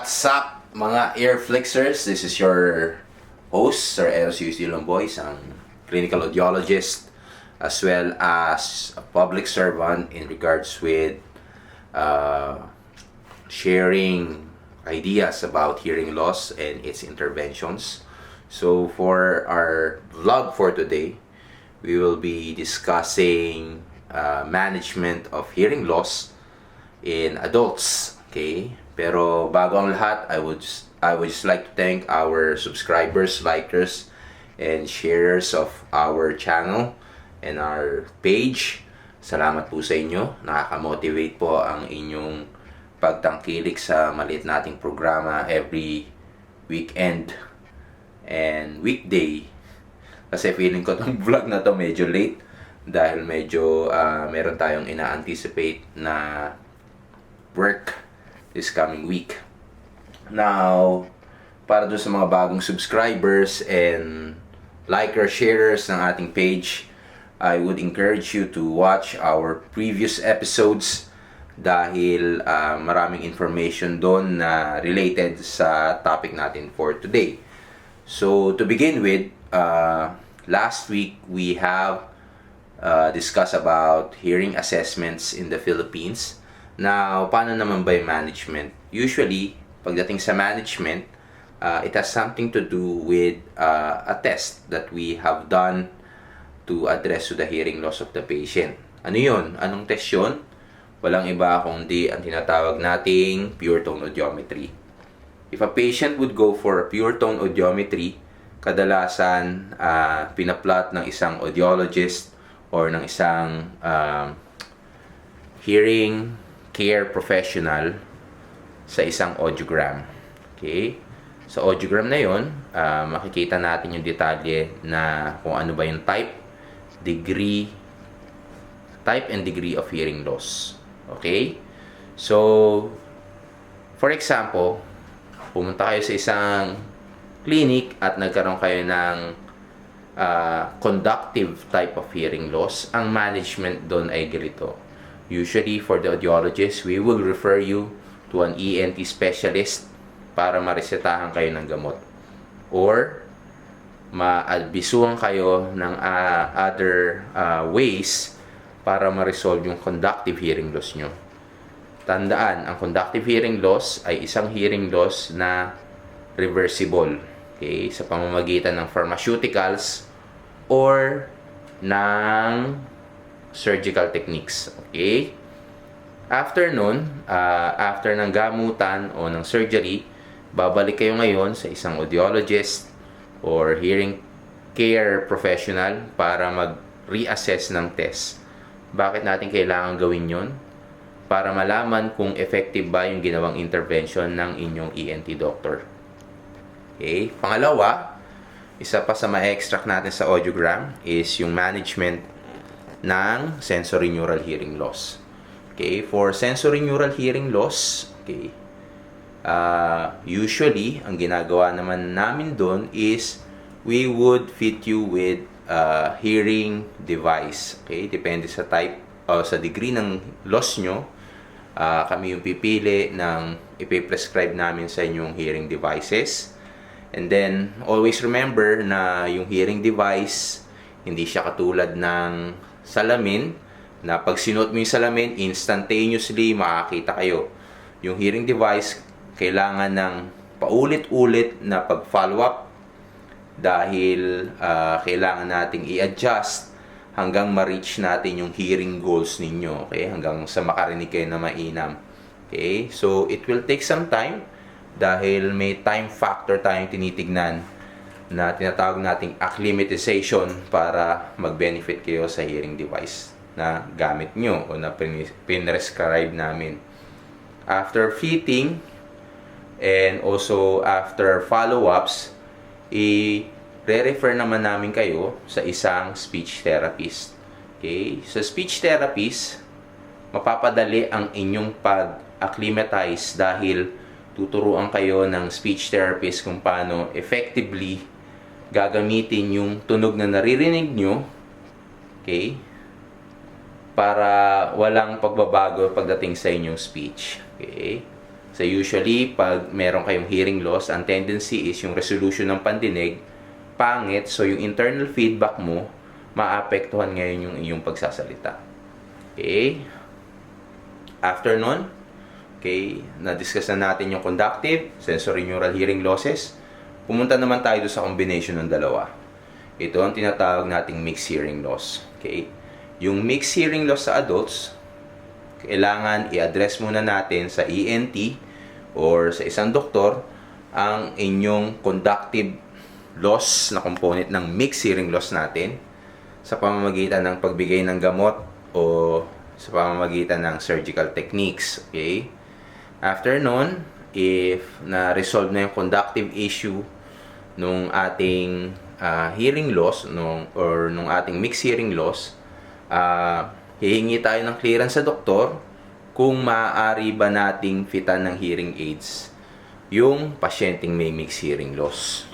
What's up mga ear flixers? This is your host, Sir Eros Dilomboy, isang clinical audiologist as well as a public servant in regards with sharing ideas about hearing loss and its interventions. So for our vlog for today, we will be discussing management of hearing loss in adults. Okay? Pero bago ang lahat, I would just like to thank our subscribers, likers, and sharers of our channel and our page. Salamat po sa inyo. Nakaka-motivate po ang inyong pagtangkilik sa maliit nating programa every weekend and weekday. Kasi feeling ko itong vlog na to medyo late dahil medyo meron tayong ina-anticipate na work this coming week. Now, para doon sa mga bagong subscribers and likers, sharers ng ating page, I would encourage you to watch our previous episodes dahil maraming information doon na related sa topic natin for today. So, to begin with, last week we have discussed about hearing assessments in the Philippines. Now, paano naman ba yung management? Usually, pagdating sa management, it has something to do with a test that we have done to address to the hearing loss of the patient. Ano yun? Anong test yun? Walang iba kundi ang tinatawag nating pure tone audiometry. If a patient would go for a pure tone audiometry, kadalasan pinaplot ng isang audiologist or ng isang hearing care professional sa isang audiogram. Okay? Sa audiogram na yon, makikita natin yung detalye na kung ano ba yung type and degree of hearing loss. Okay? So, for example, pumunta kayo sa isang clinic at nagkaroon kayo ng conductive type of hearing loss. Ang management doon ay ganito. Usually, for the audiologist, we will refer you to an ENT specialist para maresetahan kayo ng gamot. Or, maadbisuhan kayo ng other ways para ma-resolve yung conductive hearing loss nyo. Tandaan, ang conductive hearing loss ay isang hearing loss na reversible. Okay? Sa pamamagitan ng pharmaceuticals or ng surgical techniques. Okay? After nun, after ng gamutan o ng surgery, babalik kayo ngayon sa isang audiologist or hearing care professional para mag-reassess ng test. Bakit natin kailangan gawin yon? Para malaman kung effective ba yung ginawang intervention ng inyong ENT doctor. Okay? Pangalawa, isa pa sa ma-extract natin sa audiogram is yung management ng sensorineural hearing loss. Okay, for sensorineural hearing loss, okay, usually, ang ginagawa naman namin doon is we would fit you with a hearing device. Okay, depende sa type o sa degree ng loss nyo, kami yung pipili ng ipiprescribe namin sa inyong hearing devices. And then, always remember na yung hearing device, hindi siya katulad ng salamin, na pag sinuot mo yung salamin, instantaneously makakita kayo. Yung hearing device, kailangan ng paulit-ulit na pag-follow up dahil kailangan nating i-adjust hanggang ma-reach natin yung hearing goals ninyo. Okay? Hanggang sa makarinig kayo na mainam. Okay? So, it will take some time dahil may time factor tayong tinitignan na tinatawag nating acclimatization para mag-benefit kayo sa hearing device na gamit nyo o na pinrescribe namin. After fitting and also after follow-ups, i-refer naman namin kayo sa isang speech therapist. Okay? Sa speech therapist, mapapadali ang inyong pag-acclimatize dahil tuturuan kayo ng speech therapist kung paano effectively gagamitin yung tunog na naririnig nyo, okay, para walang pagbabago pagdating sa inyong speech. Okay? So usually, pag meron kayong hearing loss, ang tendency is yung resolution ng pandinig, pangit. So yung internal feedback mo, maapektuhan ngayon yung iyong pagsasalita. Okay? After nun, okay, na-discuss na natin yung conductive, sensorineural hearing losses. Pumunta naman tayo sa combination ng dalawa. Ito ang tinatawag nating mixed hearing loss. Okay? Yung mixed hearing loss sa adults, kailangan i-address muna natin sa ENT or sa isang doktor ang inyong conductive loss na component ng mixed hearing loss natin sa pamamagitan ng pagbigay ng gamot o sa pamamagitan ng surgical techniques. Okay? After nun, if na-resolve na yung conductive issue nung ating hearing loss or nung ating mixed hearing loss, hihingi tayo ng clearance sa doktor kung maaari ba nating fitan ng hearing aids yung pasyenteng may mixed hearing loss.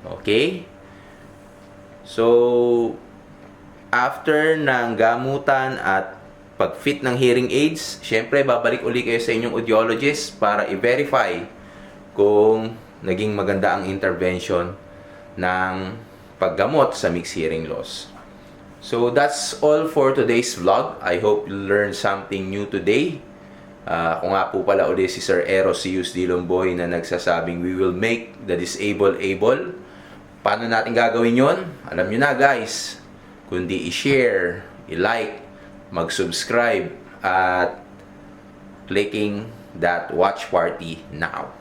Okay? So, after ng gamutan at pag-fit ng hearing aids, syempre babalik uli kayo sa inyong audiologist para i-verify kung naging maganda ang intervention ng paggamot sa mixed hearing loss. So that's all for today's vlog. I hope you learned something new today. Kung nga po pala ulit si Sir Eros Sius Dilomboy na nagsasabing we will make the disabled able. Paano natin gagawin yon? Alam nyo na guys, kundi i-share, i-like, mag-subscribe at clicking that watch party now.